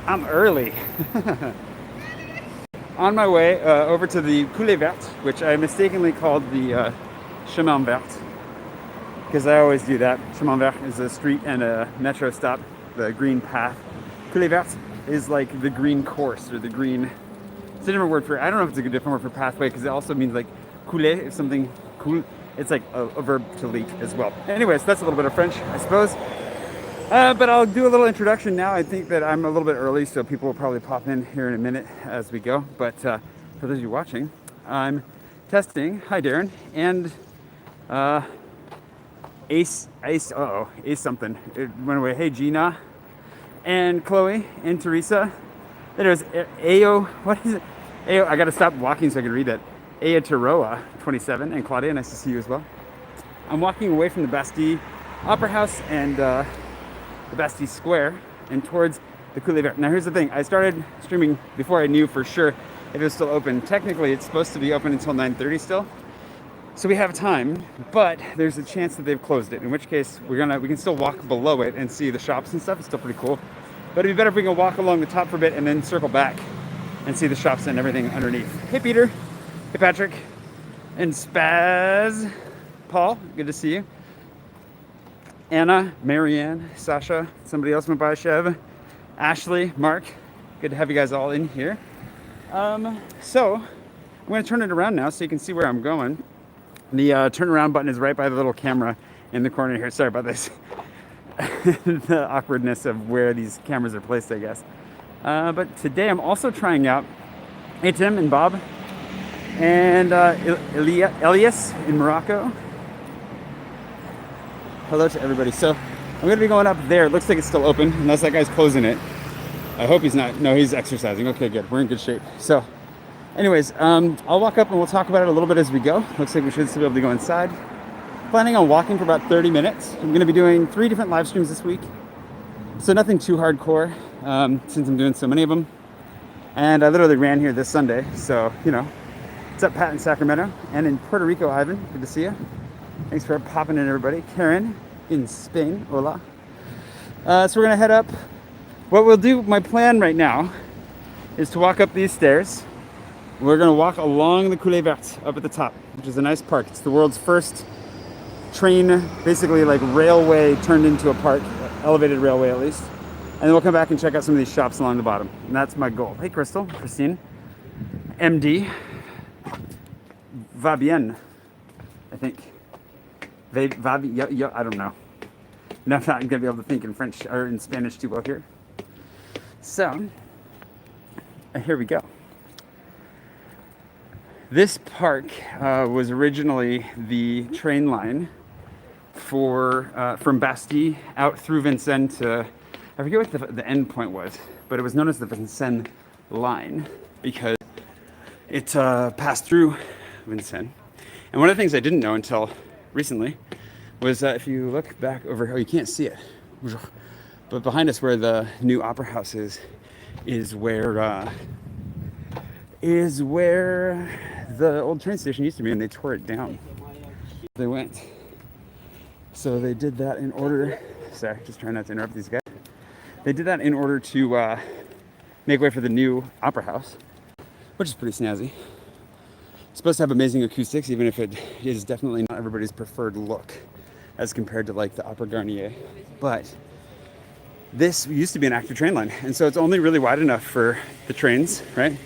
I'm early. On my way over to the Coulee Verte, which I mistakenly called the Chemin Vert, because I always do that. Chemin Vert is a street and a metro stop, the green path. Coulee Verte is like the green course, or the green, it's a different word for, I don't know if it's a different word for pathway, because it also means like couler, if something cool, it's like a verb to leak as well. Anyways, that's a little bit of French, I suppose. But I'll do a little introduction now. I think that I'm a little bit early, so people will probably pop in here in a minute as we go. But for those of you watching, I'm testing. Hi, Darren. And Ace something. It went away. Hey, Gina. And Chloe and Teresa. There's Ayo. What is it? Ayo. I got to stop walking so I can read that. Aotearoa 27. And Claudia, nice to see you as well. I'm walking away from the Bastille Opera House and the Bastille Square and towards the Coulee Verte. Now here's the thing, I started streaming before I knew for sure if it was still open. Technically it's supposed to be open until 9:30 still, so we have time, but there's a chance that they've closed it, in which case we can still walk below it and see the shops and stuff. It's still pretty cool, but it'd be better if we can walk along the top for a bit and then circle back and see the shops and everything underneath. Hey Peter, hey Patrick, and Spaz, Paul, good to see you. Anna, Marianne, Sasha, somebody else went by, Chev, Ashley, Mark. Good to have you guys all in here. So I'm going to turn it around now so you can see where I'm going. The turnaround button is right by the little camera in the corner here. Sorry about this. The awkwardness of where these cameras are placed, I guess. But today I'm also trying out, hey Tim and Bob, and Elias in Morocco. Hello to everybody. So I'm going to be going up there. It looks like it's still open, unless that guy's closing it. I hope he's not. No, he's exercising. Okay, good. We're in good shape. So anyways, I'll walk up and we'll talk about it a little bit as we go. Looks like we should still be able to go inside. Planning on walking for about 30 minutes. I'm going to be doing 3 different live streams this week. So nothing too hardcore, since I'm doing so many of them. And I literally ran here this Sunday. So, you know, what's up, Pat in Sacramento? And in Puerto Rico, Ivan. Good to see you. Thanks for popping in, everybody. Karen in Spain, hola. So we're gonna head up. What we'll do, my plan right now, is to walk up these stairs. We're gonna walk along the Coulee Verte up at the top, which is a nice park. It's the world's first train, basically like railway turned into a park, elevated railway at least. And then we'll come back and check out some of these shops along the bottom. And that's my goal. Hey, Crystal, Christine, MD, va bien, I think. I don't know. No, I'm not going to be able to think in French or in Spanish too well here. So, here we go. This park was originally the train line for from Bastille out through Vincennes to, I forget what the end point was, but it was known as the Vincennes line because it passed through Vincennes. And one of the things I didn't know until recently was that if you look back over, oh, you can't see it, but behind us where the new opera house is where the old train station used to be, and they tore it down. They went. So they did that in order, sorry, just trying not to interrupt these guys. They did that in order to make way for the new opera house, which is pretty snazzy. It's supposed to have amazing acoustics, even if it is definitely not everybody's preferred look as compared to like the Opera Garnier. But this used to be an active train line, and so it's only really wide enough for the trains, right,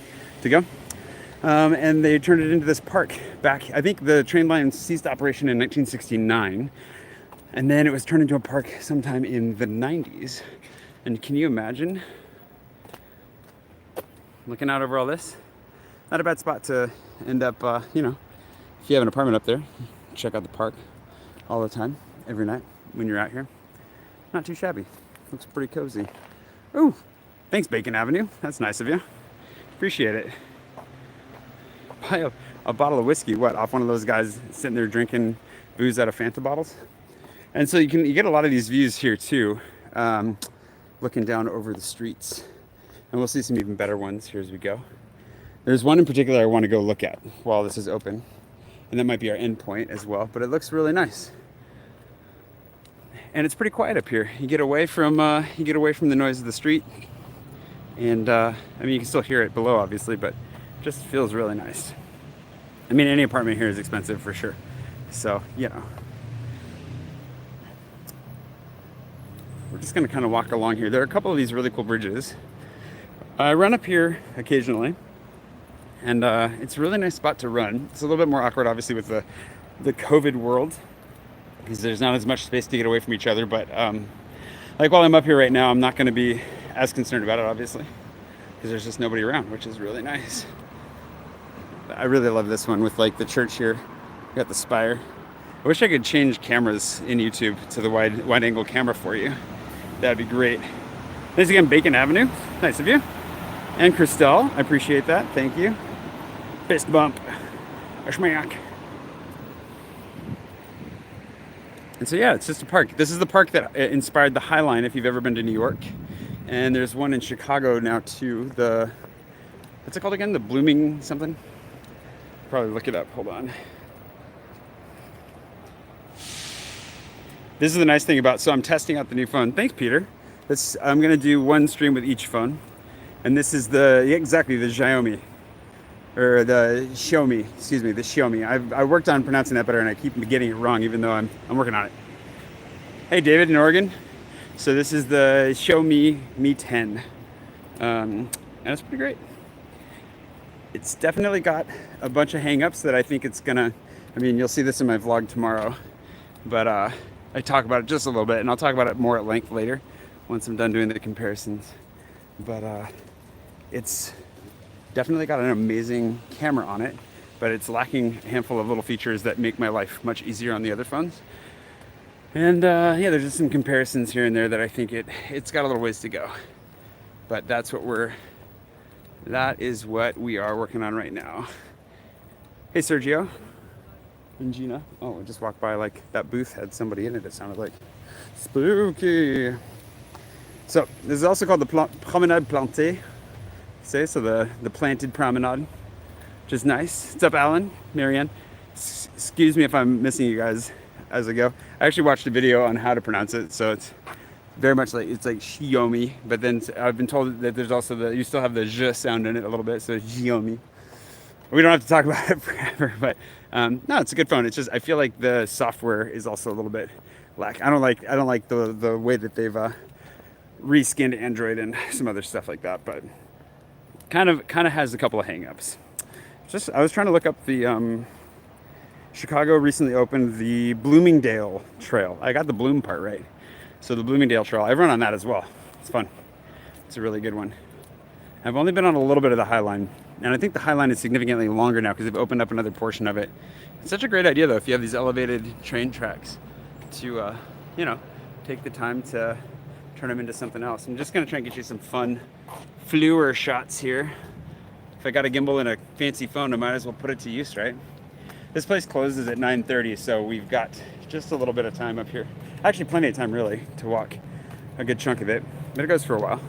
to go. And they turned it into this park back, I think the train line ceased operation in 1969, and then it was turned into a park sometime in the 90s. And can you imagine looking out over all this? Not a bad spot to end up, you know, if you have an apartment up there, check out the park all the time, every night when you're out here. Not too shabby. Looks pretty cozy. Ooh, thanks Bacon Avenue. That's nice of you. Appreciate it. Buy a bottle of whiskey, what, off one of those guys sitting there drinking booze out of Fanta bottles? And so you get a lot of these views here too, looking down over the streets. And we'll see some even better ones here as we go. There's one in particular I want to go look at while this is open, and that might be our end point as well, but it looks really nice. And it's pretty quiet up here. You get away from the noise of the street, And I mean, you can still hear it below, obviously, but it just feels really nice. I mean, any apartment here is expensive for sure. So, you know. We're just gonna kind of walk along here. There are a couple of these really cool bridges. I run up here occasionally, and it's a really nice spot to run. It's a little bit more awkward, obviously, with the COVID world, because there's not as much space to get away from each other. But like while I'm up here right now, I'm not going to be as concerned about it, obviously, because there's just nobody around, which is really nice. I really love this one with like the church here. We got the spire. I wish I could change cameras in YouTube to the wide angle camera for you. That'd be great. Thanks again, Bacon Avenue. Nice of you. And Christelle, I appreciate that. Thank you. Fist bump. A schmack. And so yeah, it's just a park. This is the park that inspired the High Line if you've ever been to New York. And there's one in Chicago now too. What's it called again? The Blooming something? Probably look it up. Hold on. This is the nice thing about, so I'm testing out the new phone. Thanks, Peter. I'm gonna do one stream with each phone. And this is exactly the Xiaomi. Or the Xiaomi, excuse me, the Xiaomi. I worked on pronouncing that better and I keep getting it wrong even though I'm working on it. Hey, David in Oregon. So this is the Xiaomi Mi 10. And it's pretty great. It's definitely got a bunch of hang-ups that I think it's gonna, I mean, you'll see this in my vlog tomorrow. But I talk about it just a little bit, and I'll talk about it more at length later once I'm done doing the comparisons. But it's definitely got an amazing camera on it, but it's lacking a handful of little features that make my life much easier on the other phones. And yeah, there's just some comparisons here and there that I think it's got a little ways to go. But that is what we are working on right now. Hey, Sergio. And Gina. Oh, we just walked by, like that booth had somebody in it. It sounded like spooky. So this is also called the Promenade Plantée. So the planted promenade, which is nice. What's up, Alan, Marianne? Excuse me if I'm missing you guys as I go. I actually watched a video on how to pronounce it, so it's very much like Xiaomi. But then I've been told that there's also you still have the zh sound in it a little bit, so Xiaomi. We don't have to talk about it forever, but no, it's a good phone. It's just I feel like the software is also a little bit lack. I don't like the way that they've reskinned Android and some other stuff like that, but kind of has a couple of hang-ups. I was trying to look up the Chicago recently opened the Bloomingdale Trail. I got the Bloom part right. So the Bloomingdale Trail, I run on that as well. It's fun. It's a really good one. I've only been on a little bit of the High Line, and I think the High Line is significantly longer now because they've opened up another portion of it. It's such a great idea though, if you have these elevated train tracks to, you know, take the time to turn them into something else. I'm just gonna try and get you some fun fluor shots here. If I got a gimbal and a fancy phone, I might as well put it to use, right? This place closes at 9:30, so we've got just a little bit of time up here. Actually, plenty of time really to walk a good chunk of it, but it goes for a while.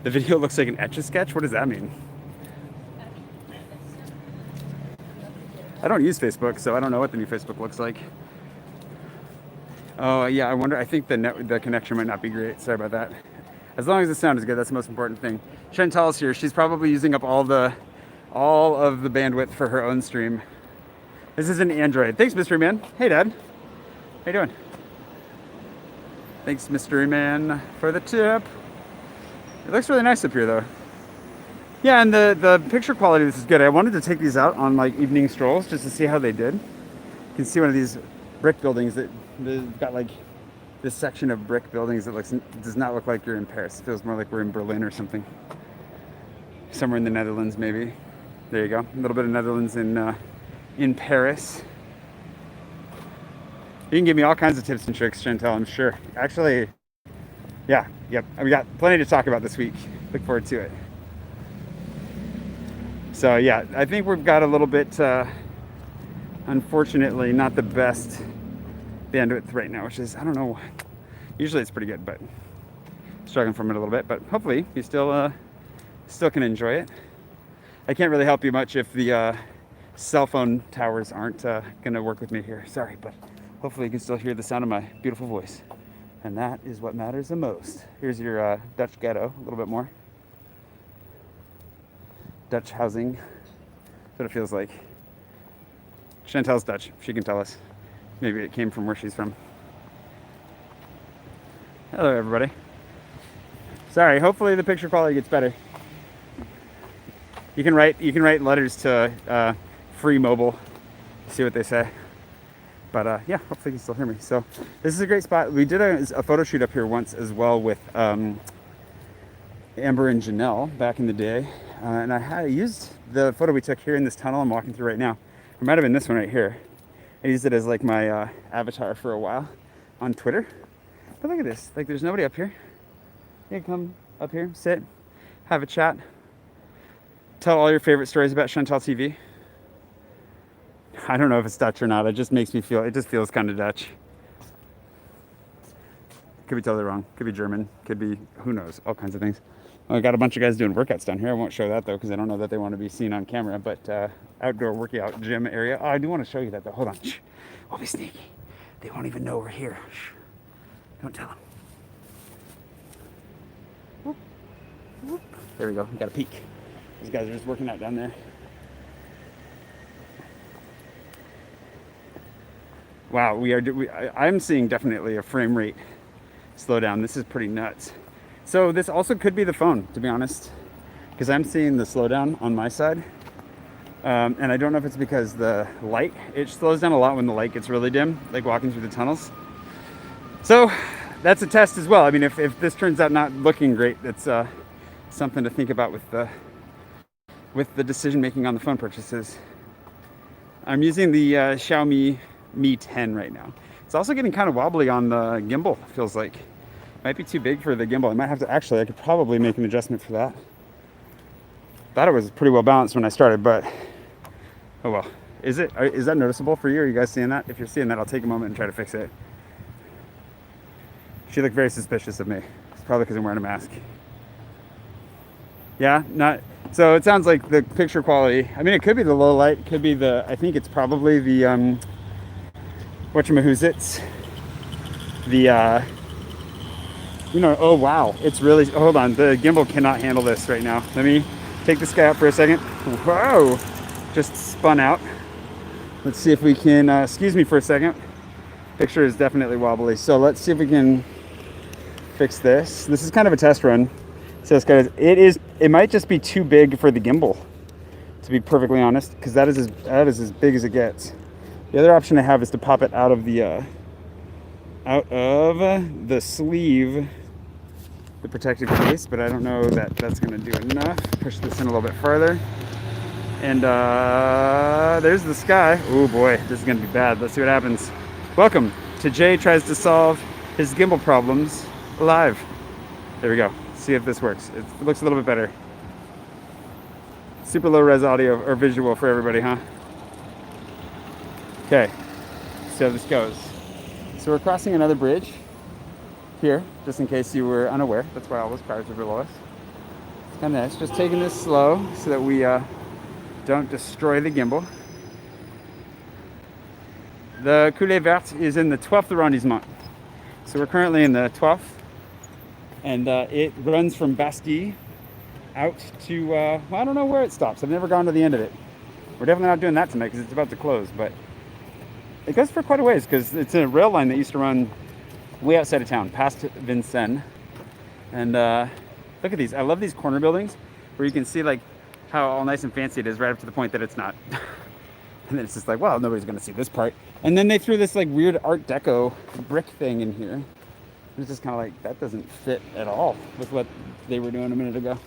The video looks like an Etch-a-Sketch? What does that mean? I don't use Facebook, so I don't know what the new Facebook looks like. Oh yeah, I wonder, I think the connection might not be great. Sorry about that. As long as the sound is good, that's the most important thing. Chantal's here. She's probably using up all of the bandwidth for her own stream. This is an Android. Thanks, Mystery Man. Hey, Dad. How you doing? Thanks, Mystery Man, for the tip. It looks really nice up here, though. Yeah, and the picture quality of this is good. I wanted to take these out on like evening strolls just to see how they did. You can see one of these brick buildings that got like this section of brick buildings that does not look like you're in Paris. It feels more like we're in Berlin or something. Somewhere in the Netherlands, maybe. There you go. A little bit of Netherlands in Paris. You can give me all kinds of tips and tricks, Chantel, I'm sure. Actually, yeah, yep. We got plenty to talk about this week. Look forward to it. So yeah, I think we've got a little bit, unfortunately, not the best bandwidth right now, which is, I don't know, usually it's pretty good, but struggling from it a little bit, but hopefully you still can enjoy it. I can't really help you much if the cell phone towers aren't gonna work with me here. Sorry, but hopefully you can still hear the sound of my beautiful voice. And that is what matters the most. Here's your Dutch ghetto, a little bit more. Dutch housing. That's what it feels like. Chantel's Dutch, she can tell us. Maybe it came from where she's from. Hello, everybody. Sorry, hopefully the picture quality gets better. You can write letters to Free Mobile, see what they say. But yeah, hopefully you can still hear me. So this is a great spot. We did a photo shoot up here once as well with Amber and Janelle back in the day. And I used the photo we took here in this tunnel I'm walking through right now. It might have been this one right here. I used it as like my avatar for a while on Twitter. But look at this, like there's nobody up here. You can come up here, sit, have a chat, tell all your favorite stories about Chantal TV. I don't know if it's Dutch or not. It just makes me feel, it just feels kind of Dutch. Could be totally wrong. Could be German. Could be, who knows, all kinds of things. Well, I got a bunch of guys doing workouts down here. I won't show that though, because I don't know that they want to be seen on camera, but outdoor workout gym area. Oh, I do want to show you that though. Hold on. Shh. We'll be sneaky. They won't even know we're here. Shh. Don't tell them. Whoop. Whoop. There we go. We got a peek. These guys are just working out down there. Wow, I'm seeing definitely a frame rate slowdown. This is pretty nuts. So this also could be the phone, to be honest, because I'm seeing the slowdown on my side. And I don't know if it's because the light, it slows down a lot when the light gets really dim, like walking through the tunnels. So that's a test as well. I mean, if this turns out not looking great, it's something to think about with the decision making on the phone purchases. I'm using the Xiaomi Mi 10 right now. It's also getting kind of wobbly on the gimbal, feels like. Might be too big for the gimbal. I might have to, actually, I could probably make an adjustment for that. Thought it was pretty well balanced when I started, but oh well. Is that noticeable for you? Are you guys seeing that? If you're seeing that, I'll take a moment and try to fix it. She looked very suspicious of me. It's probably because I'm wearing a mask. Yeah, not. So it sounds like the picture quality, I mean, it could be the low light, could be I think it's probably the, whatchamahoots, oh wow, it's really, hold on, the gimbal cannot handle this right now. Let me take this guy out for a second. Whoa, just spun out. Let's see if we can, excuse me for a second. Picture is definitely wobbly. So let's see if we can fix this. This is kind of a test run. So guys, it might just be too big for the gimbal, to be perfectly honest, because that is as big as it gets. The other option I have is to pop it out of the sleeve, the protective case, but I don't know that that's going to do enough. Push this in a little bit farther. And there's the sky. Oh boy, this is going to be bad. Let's see what happens. Welcome to Jay Tries to Solve His Gimbal Problems Live. There we go. See if this works. It looks a little bit better. Super low res audio or visual for everybody, huh? Okay, see how this goes. So we're crossing another bridge here, just in case you were unaware. That's why all those cars are below us. It's kind of nice. Just taking this slow so that we don't destroy the gimbal. The Coulee Verte is in the 12th arrondissement. So we're currently in the 12th, and it runs from Bastille out to, well, I don't know where it stops. I've never gone to the end of it. We're definitely not doing that tonight because it's about to close, but it goes for quite a ways because it's a rail line that used to run way outside of town, past Vincennes. And look at these. I love these corner buildings where you can see like how all nice and fancy it is right up to the point that it's not. And then it's just like, well, nobody's going to see this part. And then they threw this like weird Art Deco brick thing in here. It's just kind of like, that doesn't fit at all with what they were doing a minute ago.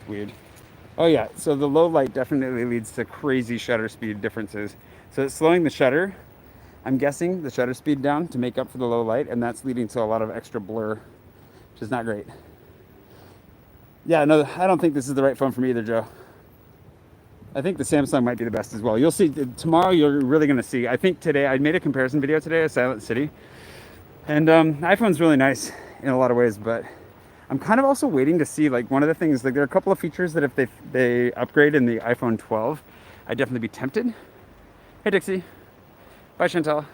Weird. Oh yeah, so the low light definitely leads to crazy shutter speed differences. So it's slowing the shutter, I'm guessing, the shutter speed down to make up for the low light, and that's leading to a lot of extra blur, which is not great. Yeah, no, I don't think this is the right phone for me either, Joe. I think the Samsung might be the best as well. You'll see, tomorrow you're really gonna see. I think today, I made a comparison video today of Silent City, and iPhone's really nice in a lot of ways, but I'm kind of also waiting to see, like, one of the things, like, there are a couple of features that if they upgrade in the iPhone 12, I'd definitely be tempted. Hey, Dixie. Bye, Chantal.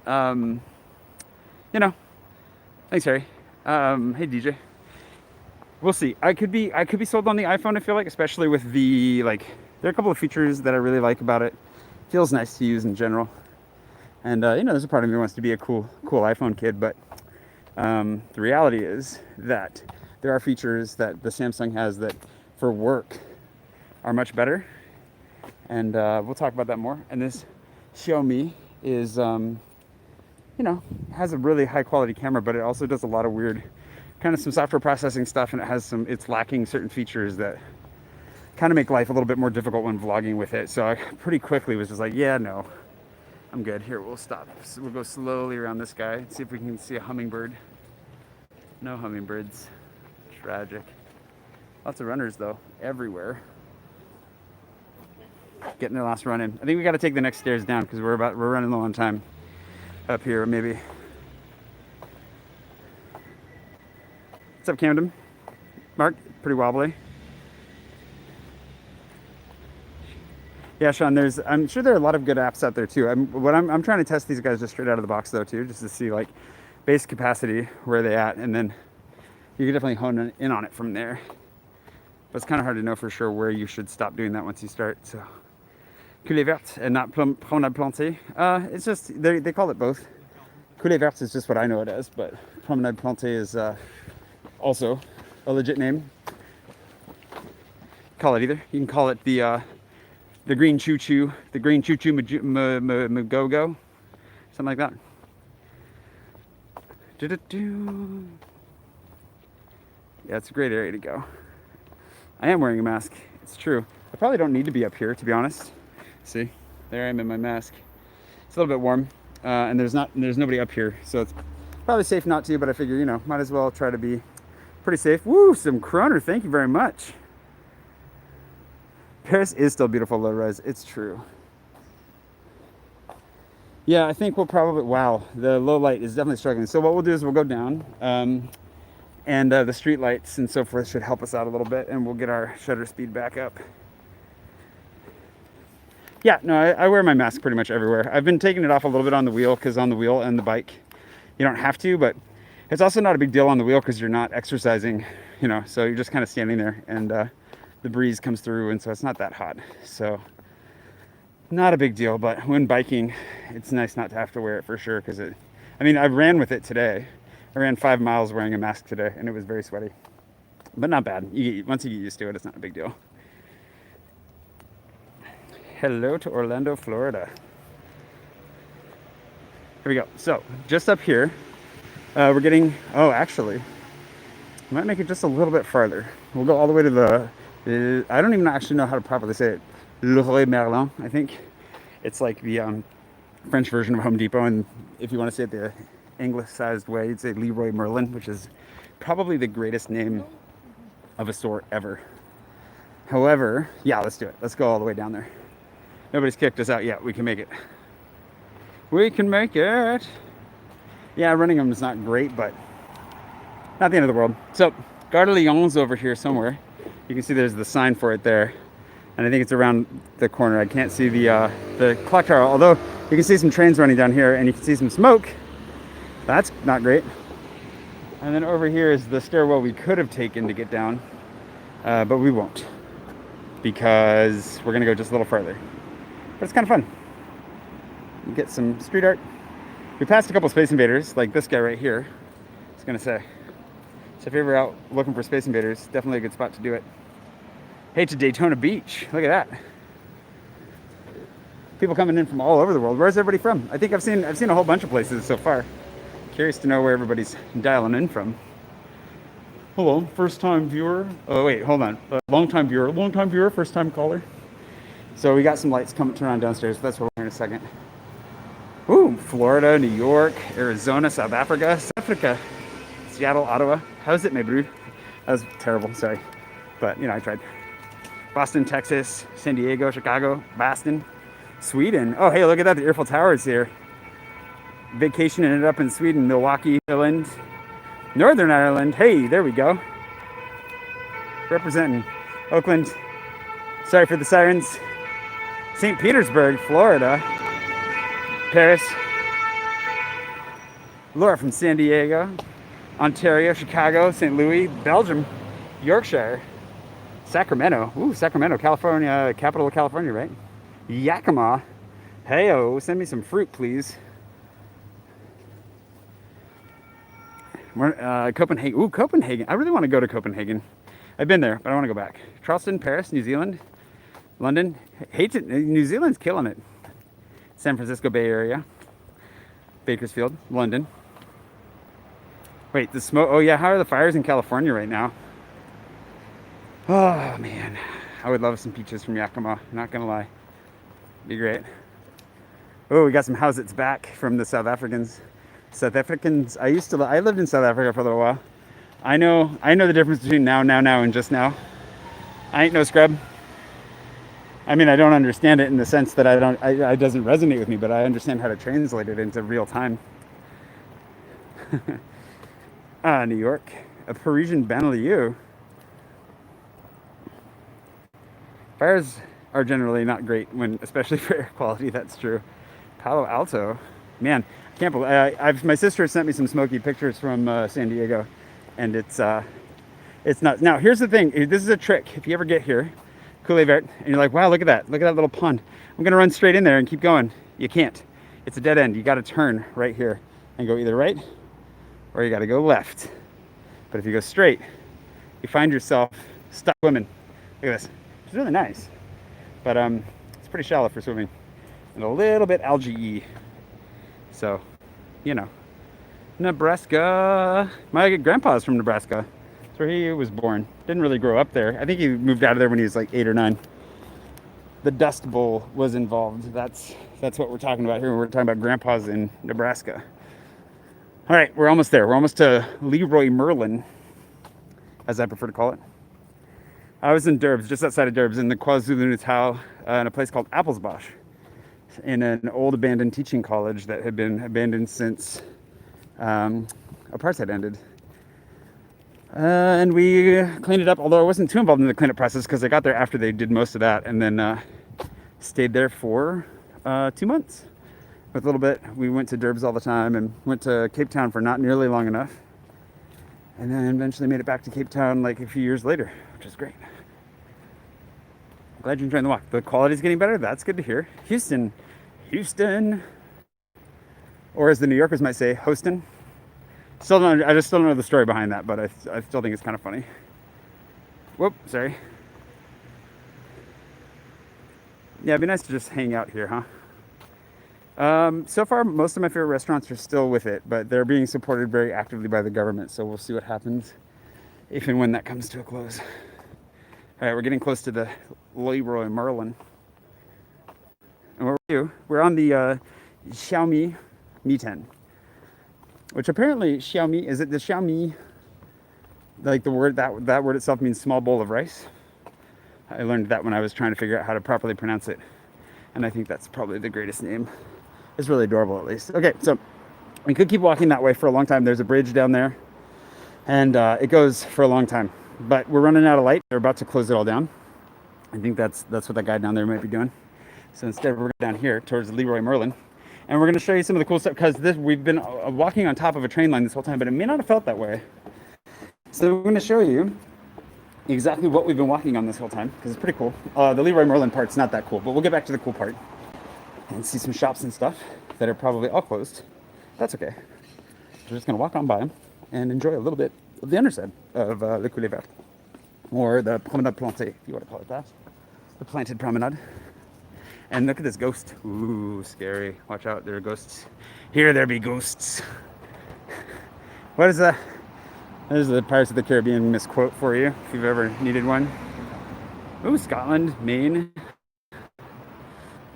You know, thanks, Harry. Hey, DJ. We'll see. I could be sold on the iPhone. I feel like, especially with the like, there are a couple of features that I really like about it. Feels nice to use in general. And you know, there's a part of me who wants to be a cool iPhone kid, but the reality is that there are features that the Samsung has that, for work, are much better. And we'll talk about that more. And this Xiaomi is, you know, has a really high quality camera, but it also does a lot of weird, kind of some software processing stuff, and it's lacking certain features that kind of make life a little bit more difficult when vlogging with it. So I pretty quickly was just like, yeah, no, I'm good. Here, we'll stop. So we'll go slowly around this guy and see if we can see a hummingbird. No hummingbirds. Tragic. Lots of runners though, everywhere. Getting their last run in. I think we got to take the next stairs down because we're running low on time up here, maybe. What's up, Camden? Mark, pretty wobbly. Yeah, Sean, I'm sure there are a lot of good apps out there too. I'm trying to test these guys just straight out of the box though too, just to see like base capacity, where they at, and then you can definitely hone in on it from there. But it's kind of hard to know for sure where you should stop doing that once you start. So, Coulee Verte and not Promenade Plantée. It's just, they call it both. Coulee Verte is just what I know it as, but Promenade Plantée is also a legit name. Call it either. You can call it the green choo-choo, the green choo-choo go-go, something like that. Yeah, it's a great area to go. I am wearing a mask, it's true. I probably don't need to be up here, to be honest. See, there I am in my mask. It's a little bit warm, and there's nobody up here, so it's probably safe not to, but I figure, you know, might as well try to be pretty safe. Woo, some Kroner, thank you very much. Paris is still beautiful low res, it's true. Yeah, I think we'll probably, wow, the low light is definitely struggling. So what we'll do is we'll go down, and the street lights and so forth should help us out a little bit, and we'll get our shutter speed back up. Yeah, no, I wear my mask pretty much everywhere. I've been taking it off a little bit on the wheel, because on the wheel and the bike, you don't have to, but it's also not a big deal on the wheel because you're not exercising, you know, so you're just kind of standing there, and the breeze comes through, and so it's not that hot. So not a big deal, but when biking, it's nice not to have to wear it for sure, because I mean, I ran with it today. I ran 5 miles wearing a mask today, and it was very sweaty, but not bad. Once you get used to it, it's not a big deal. Hello to Orlando, Florida. Here we go. So just up here, we're getting, oh, actually, I might make it just a little bit farther. We'll go all the way to the, I don't even actually know how to properly say it. Leroy Merlin, I think. It's like the French version of Home Depot, and if you want to say it the anglicized way, you'd say Leroy Merlin, which is probably the greatest name of a store ever. However, yeah, let's do it. Let's go all the way down there. Nobody's kicked us out yet. We can make it. We can make it. Yeah, running them is not great, but not the end of the world. So, Gare de Lyon's over here somewhere. You can see there's the sign for it there. And I think it's around the corner. I can't see the clock tower, although you can see some trains running down here, and you can see some smoke. That's not great. And then over here is the stairwell we could have taken to get down, but we won't, because we're gonna go just a little further. But it's kind of fun. You get some street art. We passed a couple Space Invaders, like this guy right here. I was gonna say. So if you're ever out looking for Space Invaders, definitely a good spot to do it. Hey, to Daytona Beach. Look at that. People coming in from all over the world. Where's everybody from? I think I've seen a whole bunch of places so far. Curious to know where everybody's dialing in from. Hello, first time viewer. Oh wait, hold on. Long time viewer, first time caller. So we got some lights coming turn on downstairs. That's what we're in a second. Ooh, Florida, New York, Arizona, South Africa, Seattle, Ottawa. How's it, my brood? That was terrible, sorry. But, you know, I tried. Boston, Texas, San Diego, Chicago, Boston, Sweden. Oh, hey, look at that. The Eiffel Tower is here. Vacation ended up in Sweden, Milwaukee, Ireland, Northern Ireland. Hey, there we go. Representing Oakland. Sorry for the sirens. St. Petersburg, Florida. Paris. Laura from San Diego. Ontario, Chicago, St. Louis, Belgium, Yorkshire, Sacramento. Ooh, Sacramento, California, capital of California, right? Yakima. Heyo, send me some fruit, please. Copenhagen. Ooh, Copenhagen. I really want to go to Copenhagen. I've been there, but I want to go back. Charleston, Paris, New Zealand, London. Hate it. New Zealand's killing it. San Francisco Bay Area. Bakersfield, London. Wait, the smoke. Oh, yeah. How are the fires in California right now? Oh, man. I would love some peaches from Yakima. Not going to lie. Be great. Oh, we got some Housets back from the South Africans. South Africans. I lived in South Africa for a little while. I know the difference between now, and just now. I ain't no scrub. I mean, I don't understand it in the sense that it doesn't resonate with me, but I understand how to translate it into real time. New York, a Parisian banlieue. Fires are generally not great especially for air quality. That's true. Palo Alto, man, I can't believe. My sister sent me some smoky pictures from San Diego, and it's nuts. Now, here's the thing. This is a trick. If you ever get here, Coulee, Vert, and you're like, wow, look at that little pond. I'm gonna run straight in there and keep going. You can't. It's a dead end. You got to turn right here and go either right or you got to go left. But if you go straight, you find yourself stuck swimming. Look at this. It's really nice, but it's pretty shallow for swimming and a little bit algae-y. So, Nebraska. My grandpa's from Nebraska. That's where he was born. Didn't really grow up there. I think he moved out of there when he was like 8 or 9. The Dust Bowl was involved. That's what we're talking about here. We're talking about grandpas in Nebraska. All right, we're almost there. We're almost to Leroy Merlin, as I prefer to call it. I was in Derbs, just outside of Derbs, in the KwaZulu-Natal, in a place called Appelsbosch, in an old abandoned teaching college that had been abandoned since apartheid ended. And we cleaned it up, although I wasn't too involved in the cleanup process because I got there after they did most of that, and then stayed there for 2 months. With a little bit, we went to Derbs all the time and went to Cape Town for not nearly long enough. And then eventually made it back to Cape Town like a few years later, which is great. Glad you're enjoying the walk. The quality's getting better. That's good to hear. Houston. Or as the New Yorkers might say, Houston. I still don't know the story behind that, but I still think it's kind of funny. Whoop, sorry. Yeah, it'd be nice to just hang out here, huh? So far, most of my favorite restaurants are still with it, but they're being supported very actively by the government, so we'll see what happens if and when that comes to a close. All right, we're getting close to the Leroy Merlin. And where are you? We're on the Xiaomi Mi 10, which apparently Xiaomi, is it the Xiaomi, like the word, that word itself means small bowl of rice? I learned that when I was trying to figure out how to properly pronounce it, and I think that's probably the greatest name. It's really adorable, at least. Okay, so we could keep walking that way for a long time. There's a bridge down there, and it goes for a long time. But we're running out of light. They're about to close it all down. I think that's what that guy down there might be doing. So instead, we're down here towards Leroy Merlin, and we're going to show you some of the cool stuff, because we've been walking on top of a train line this whole time, but it may not have felt that way. So we're going to show you exactly what we've been walking on this whole time, because it's pretty cool. The Leroy Merlin part's not that cool, but we'll get back to the cool part and see some shops and stuff that are probably all closed. That's okay. We're just going to walk on by them and enjoy a little bit of the underside of the Coulee Verte, or the Promenade Plantée, if you want to call it that. The planted promenade. And look at this ghost. Ooh, scary. Watch out, there are ghosts. Here there be ghosts. What is that? There's the Pirates of the Caribbean misquote for you, if you've ever needed one. Ooh, Scotland, Maine.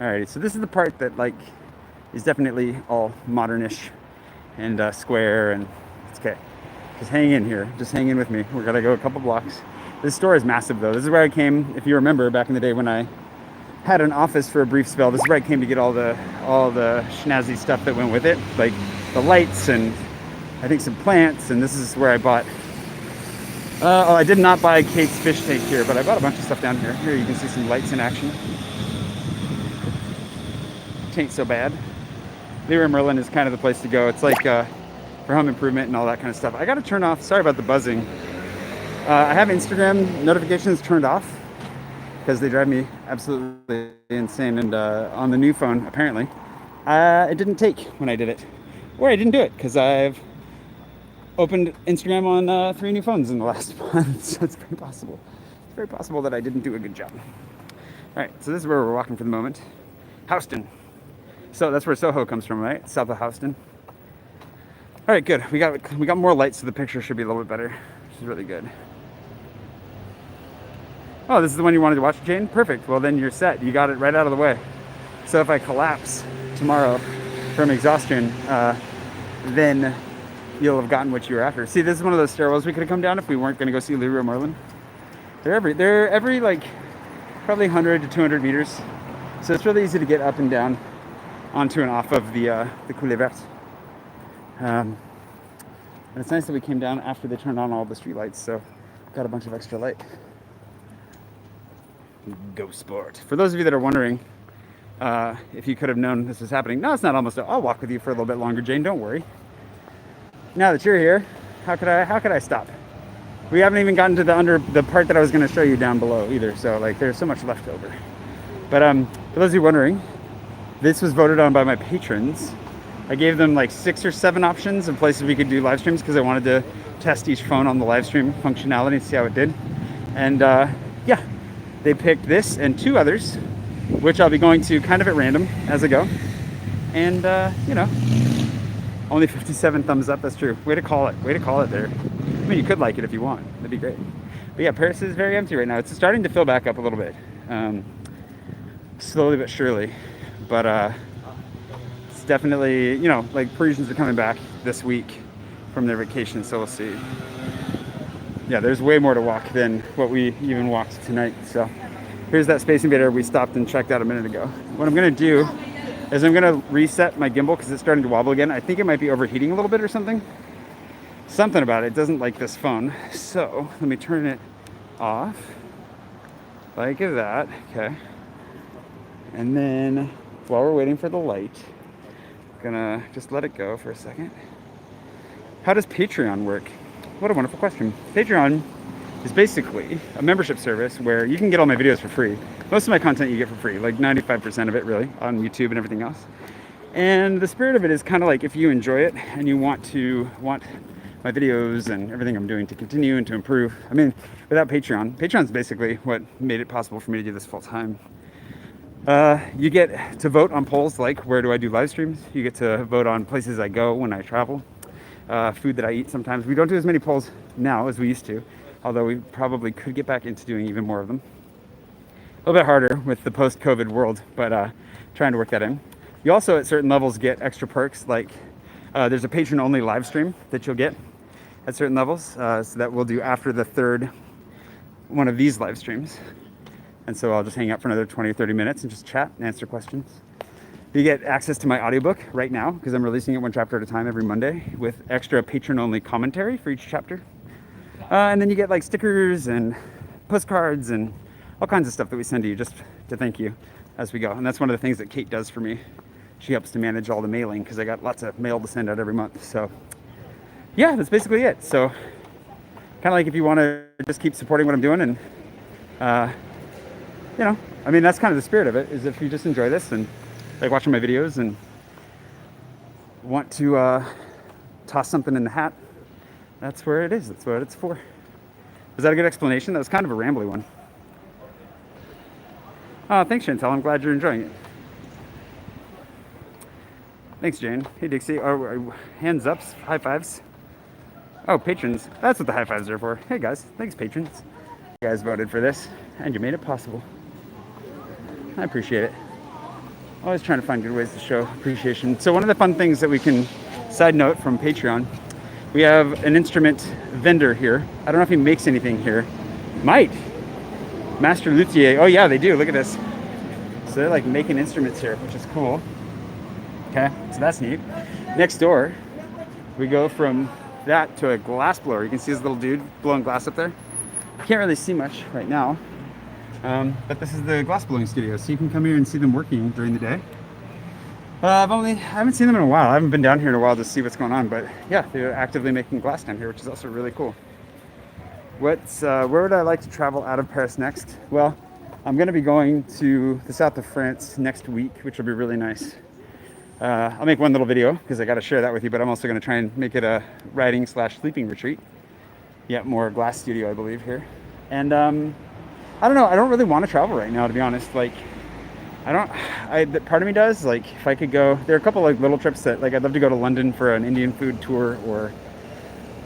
Alrighty, so this is the part that is definitely all modernish and square, and it's okay. Just hang in here. Just hang in with me. We're gonna go a couple blocks. This store is massive, though. This is where I came, if you remember, back in the day when I had an office for a brief spell. This is where I came to get all the schnazzy stuff that went with it, like the lights and I think some plants. And this is where I bought. I did not buy Kate's fish tank here, but I bought a bunch of stuff down here. Here you can see some lights in action. tain't so bad. Leroy Merlin is kind of the place to go. It's like for home improvement and all that kind of stuff. I got to turn off. Sorry about the buzzing. I have Instagram notifications turned off because they drive me absolutely insane. And on the new phone, apparently, it didn't take when I did it, or I didn't do it because I've opened Instagram on 3 new phones in the last month. So it's very possible. It's very possible that I didn't do a good job. All right, so this is where we're walking for the moment. Houston. So that's where Soho comes from, right? South of Houston. All right, good. We got more light, so the picture should be a little bit better, which is really good. Oh, this is the one you wanted to watch, Jane? Perfect. Well, then you're set. You got it right out of the way. So if I collapse tomorrow from exhaustion, then you'll have gotten what you were after. See, this is one of those stairwells we could have come down if we weren't going to go see Leroy Merlin. They're every like probably 100 to 200 meters. So it's really easy to get up and down onto and off of the Coulee Verte. And it's nice that we came down after they turned on all the street lights, so got a bunch of extra light. Go sport. For those of you that are wondering if you could have known this was happening, no, it's not almost. I'll walk with you for a little bit longer, Jane. Don't worry. Now that you're here, how could I stop? We haven't even gotten to the part that I was going to show you down below either. So like, there's so much left over. But for those of you wondering, this was voted on by my patrons. I gave them like 6 or 7 options of places we could do live streams because I wanted to test each phone on the live stream functionality and see how it did. And yeah, they picked this and 2 others, which I'll be going to kind of at random as I go. And you know, only 57 thumbs up. That's true. Way to call it. Way to call it there. I mean, you could like it if you want. That'd be great. But yeah, Paris is very empty right now. It's starting to fill back up a little bit, slowly but surely. But it's definitely, you know, like Parisians are coming back this week from their vacation, so we'll see. Yeah, there's way more to walk than what we even walked tonight. So here's that Space Invader we stopped and checked out a minute ago. What I'm going to do is I'm going to reset my gimbal because it's starting to wobble again. I think it might be overheating a little bit or something. Something about it doesn't like this phone. So let me turn it off like that. Okay. And then while we're waiting for the light, I'm gonna just let it go for a second. How does Patreon work? What a wonderful question. Patreon is basically a membership service where you can get all my videos for free. Most of my content you get for free, like 95% of it really, on YouTube and everything else. And the spirit of it is kind of like if you enjoy it and you want my videos and everything I'm doing to continue and to improve. I mean, without Patreon's basically what made it possible for me to do this full time. You get to vote on polls like where do I do live streams. You get to vote on places I go when I travel. Food that I eat sometimes. We don't do as many polls now as we used to, although we probably could get back into doing even more of them. A little bit harder with the post-COVID world, but trying to work that in. You also at certain levels get extra perks, like there's a patron-only live stream that you'll get at certain levels, so that we'll do after the 3rd one of these live streams. And so I'll just hang out for another 20 or 30 minutes and just chat and answer questions. You get access to my audiobook right now because I'm releasing it 1 chapter at a time every Monday with extra patron-only commentary for each chapter. And then you get like stickers and postcards and all kinds of stuff that we send to you just to thank you as we go. And that's one of the things that Kate does for me. She helps to manage all the mailing because I got lots of mail to send out every month. So yeah, that's basically it. So kind of like if you want to just keep supporting what I'm doing and, you know, I mean, that's kind of the spirit of it, is if you just enjoy this and like watching my videos and want to toss something in the hat, that's where it is. That's what it's for. Was that a good explanation? That was kind of a rambly one. Oh, thanks, Chantel. I'm glad you're enjoying it. Thanks, Jane. Hey, Dixie. Oh, hands ups, high fives. Oh, patrons. That's what the high fives are for. Hey, guys. Thanks, patrons. You guys voted for this, and you made it possible. I appreciate it. Always trying to find good ways to show appreciation. So one of the fun things that we can, side note from Patreon, we have an instrument vendor here. I don't know if he makes anything here. Might. Master Luthier. Oh yeah, they do. Look at this. So they're like making instruments here, which is cool. Okay, so that's neat. Next door, we go from that to a glass blower. You can see this little dude blowing glass up there. I can't really see much right now. But this is the glass blowing studio, so you can come here and see them working during the day. I haven't seen them in a while. I haven't been down here in a while to see what's going on, but yeah, they're actively making glass down here, which is also really cool. Where would I like to travel out of Paris next? Well, I'm going to be going to the south of France next week, which will be really nice. I'll make one little video because I got to share that with you, but I'm also going to try and make it a writing / sleeping retreat. Yeah, more glass studio, I believe, here. And I don't know. I don't really want to travel right now, to be honest. Like, part of me does. Like, if I could go, there are a couple like little trips that, like, I'd love to go to London for an Indian food tour, or,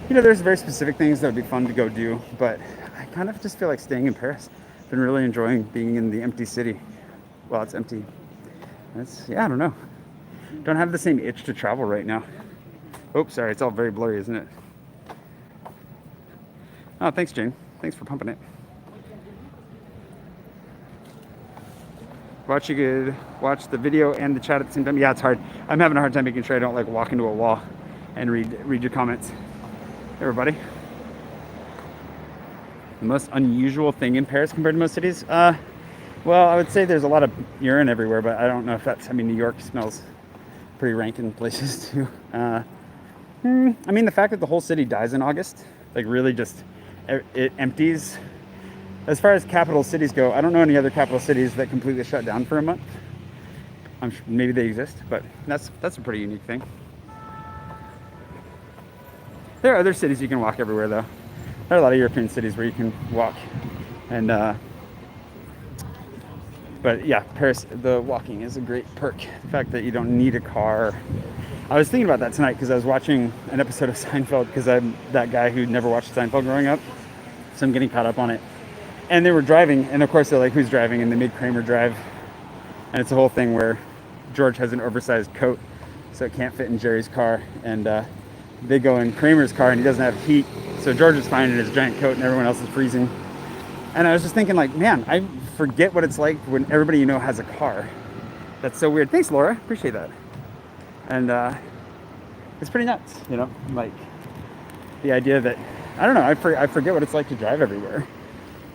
you know, there's very specific things that would be fun to go do. But I kind of just feel like staying in Paris. Been really enjoying being in the empty city. Well, it's empty. Yeah, I don't know. Don't have the same itch to travel right now. Oh, sorry, it's all very blurry, isn't it? Oh, thanks, Jane. Thanks for pumping it. You could watch the video and the chat at the same time. Yeah, it's hard. I'm having a hard time making sure I don't like walk into a wall and read your comments. Hey, everybody. The most unusual thing in Paris compared to most cities? Well, I would say there's a lot of urine everywhere, but I don't know if that's, I mean, New York smells pretty rank in places too. I mean, the fact that the whole city dies in August, like really just, it empties. As far as capital cities go, I don't know any other capital cities that completely shut down for a month. I'm sure maybe they exist, but that's a pretty unique thing. There are other cities you can walk everywhere though. There are a lot of European cities where you can walk, and but yeah, Paris, the walking is a great perk. The fact that you don't need a car. I was thinking about that tonight because I was watching an episode of Seinfeld, because I'm that guy who never watched Seinfeld growing up, so I'm getting caught up on it. And they were driving, and of course they're like, who's driving? And they made Kramer drive. And it's a whole thing where George has an oversized coat, so it can't fit in Jerry's car. And they go in Kramer's car, and he doesn't have heat. So George is fine in his giant coat, and everyone else is freezing. And I was just thinking, like, man, I forget what it's like when everybody you know has a car. That's so weird. Thanks, Laura. Appreciate that. And it's pretty nuts, you know? Like, the idea that, I don't know, I forget what it's like to drive everywhere.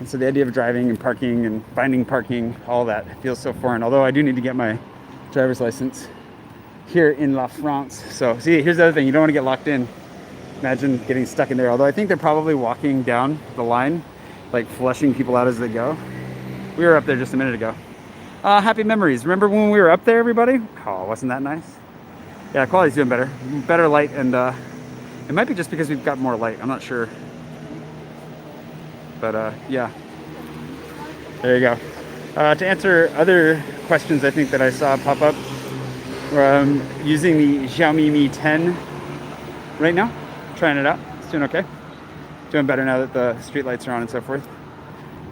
And so the idea of driving and parking and finding parking, all that feels so foreign. Although I do need to get my driver's license here in La France. So see, here's the other thing. You don't want to get locked in. Imagine getting stuck in there. Although I think they're probably walking down the line, like flushing people out as they go. We were up there just a minute ago. Happy memories. Remember when we were up there, everybody? Oh, wasn't that nice? Yeah, quality's doing better. Better light, and it might be just because we've got more light. I'm not sure. But yeah, there you go. To answer other questions I think that I saw pop up, using the Xiaomi Mi 10 right now, trying it out. It's doing okay. Doing better now that the street lights are on and so forth.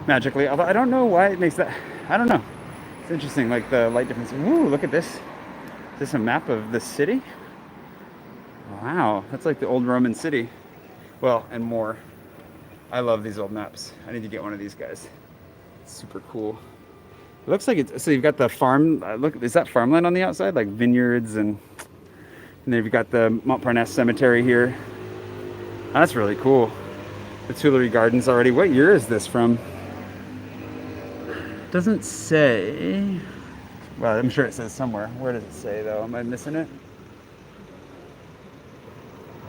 Magically, although I don't know why it makes that. I don't know. It's interesting, like the light difference. Ooh, look at this. Is this a map of the city? Wow, that's like the old Roman city. Well, and more. I love these old maps. I need to get one of these guys. It's super cool. It looks like it's, so you've got the farm, look, is that farmland on the outside? Like vineyards, and then you've got the Montparnasse Cemetery here. That's really cool. The Tuileries Gardens already. What year is this from? Doesn't say. Well, I'm sure it says somewhere. Where does it say though? Am I missing it?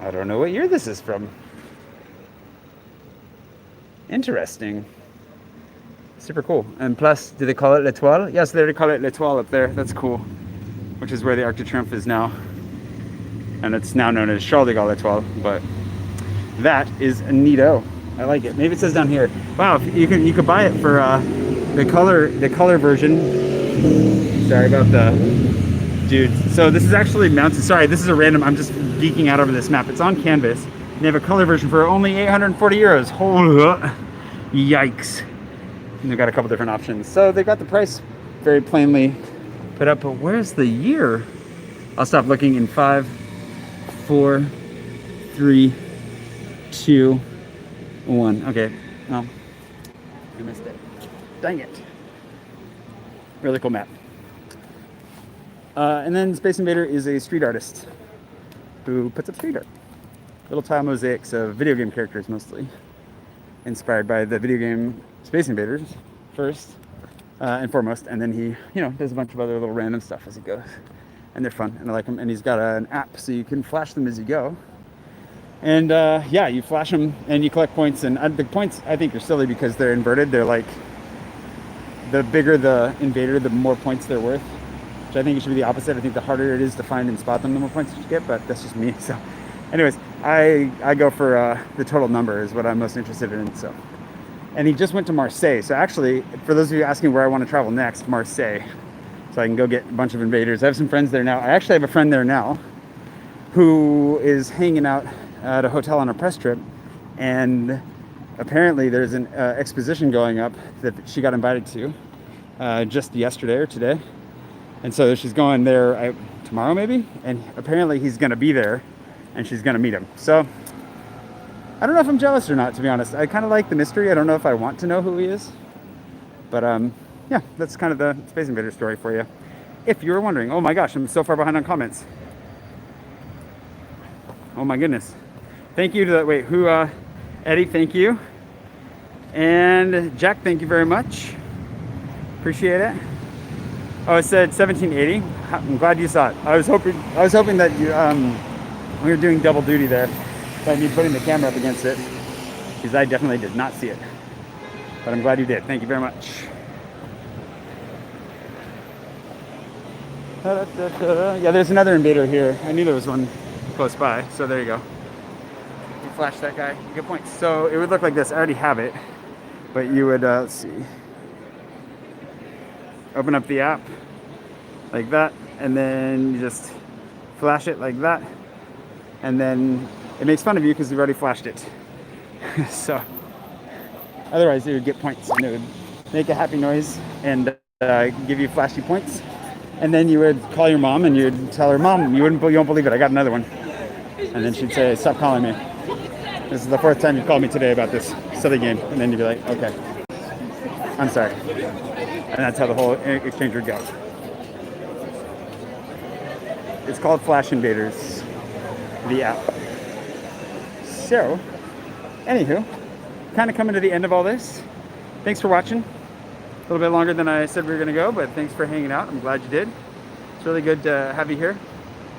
I don't know what year this is from. Interesting. Super cool. And plus, do they call it L'Etoile? Yes, they call it L'Etoile up there. That's cool. Which is where the Arc de Triomphe is now. And it's now known as Charles de Gaulle L'Etoile. But that is neato. I like it. Maybe it says down here. Wow, you could buy it for the color version. Sorry about the dude. So this is actually mounted. Sorry, this is a random. I'm just geeking out over this map. It's on canvas. They have a color version for only 840 euros. Holy yikes. And they've got a couple different options. So they've got the price very plainly put up, but where's the year? I'll stop looking in 5, 4, 3, 2, 1. Okay, well, I missed it. Dang it. Really cool map. And then Space Invader is a street artist who puts up street art. Little tile mosaics of video game characters, mostly inspired by the video game Space Invaders first and foremost, and then he, does a bunch of other little random stuff as he goes. and they're fun, and I like them. And he's got an app, so you can flash them as you go. And yeah, you flash them and you collect points. And the points, I think, are silly because they're inverted. They're like, the bigger the invader, the more points they're worth. Which I think it should be the opposite. I think the harder it is to find and spot them, the more points you get. But that's just me. So, anyways, I go for the total number is what I'm most interested in. So, and he just went to Marseille. So actually, for those of you asking where I want to travel next, Marseille. So I can go get a bunch of invaders. I have some friends there now. I actually have a friend there now who is hanging out at a hotel on a press trip, and apparently there's an exposition going up that she got invited to just yesterday or today, and so she's going there tomorrow maybe, and apparently he's going to be there and she's going to meet him. So I don't know if I'm jealous or not, to be honest. I kind of like the mystery. I don't know if I want to know who he is, but yeah, that's kind of the Space Invader story for you. If you were wondering. Oh my gosh, I'm so far behind on comments. Oh my goodness. Thank you to the, wait, who, Eddie, thank you. And Jack, thank you very much. Appreciate it. Oh, it said 1780. I'm glad you saw it. I was hoping that you, we were doing double duty there by me putting the camera up against it, because I definitely did not see it. But I'm glad you did. Thank you very much. Yeah, there's another invader here. I knew there was one close by, so there you go. You flash that guy, you get points. So it would look like this. I already have it, but you would, let's see, open up the app like that, and then you just flash it like that, and then it makes fun of you because you've already flashed it. So otherwise it would get points, and it would make a happy noise and give you flashy points. And then you would call your mom and you'd tell her, Mom, you won't believe it, I got another one. And then she'd say, stop calling me. This is the fourth time you called me today about this silly game. And then you'd be like, okay, I'm sorry. And that's how the whole exchange would go. It's called Flash Invaders, the app. So, anywho, kind of coming to the end of all this. Thanks for watching. A little bit longer than I said we were going to go, but thanks for hanging out. I'm glad you did. It's really good to have you here.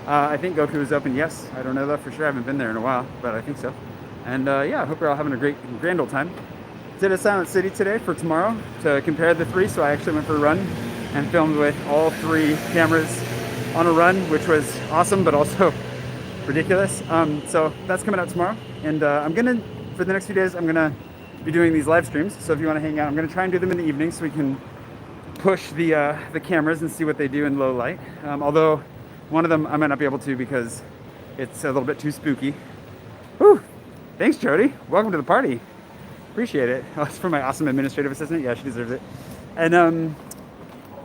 I think Goku is open, yes. I don't know that for sure. I haven't been there in a while, but I think so. And yeah, I hope you're all having a grand old time. Did a Silent City today for tomorrow to compare the three, so I actually went for a run and filmed with all three cameras on a run, which was awesome, but also ridiculous. So that's coming out tomorrow. And I'm going to, for the next few days, I'm going to be doing these live streams. So if you want to hang out, I'm going to try and do them in the evening so we can push the cameras and see what they do in low light. Although one of them I might not be able to because it's a little bit too spooky. Whew. Thanks, Jody. Welcome to the party. Appreciate it. Oh, it's for my awesome administrative assistant. Yeah, she deserves it. And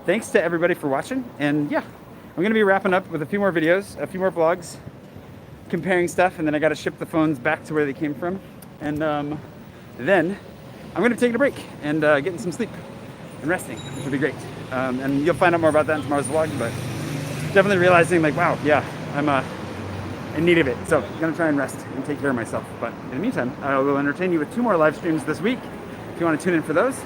thanks to everybody for watching. And yeah, I'm going to be wrapping up with a few more videos, a few more vlogs, comparing stuff, and then I got to ship the phones back to where they came from. And then I'm going to be taking a break and getting some sleep and resting, which will be great. And you'll find out more about that in tomorrow's vlog, but definitely realizing like, wow, yeah, I'm in need of it. So I'm going to try and rest and take care of myself. But in the meantime, I will entertain you with 2 more live streams this week, if you want to tune in for those,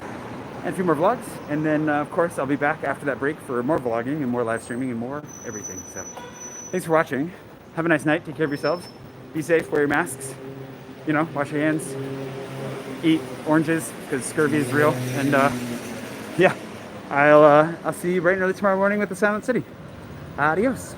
and a few more vlogs. And then, of course, I'll be back after that break for more vlogging and more live streaming and more everything. So thanks for watching. Have a nice night. Take care of yourselves. Be safe. Wear your masks. You know, wash your hands. Eat oranges because scurvy is real. And yeah, I'll see you bright and early tomorrow morning with the Silent City. Adios.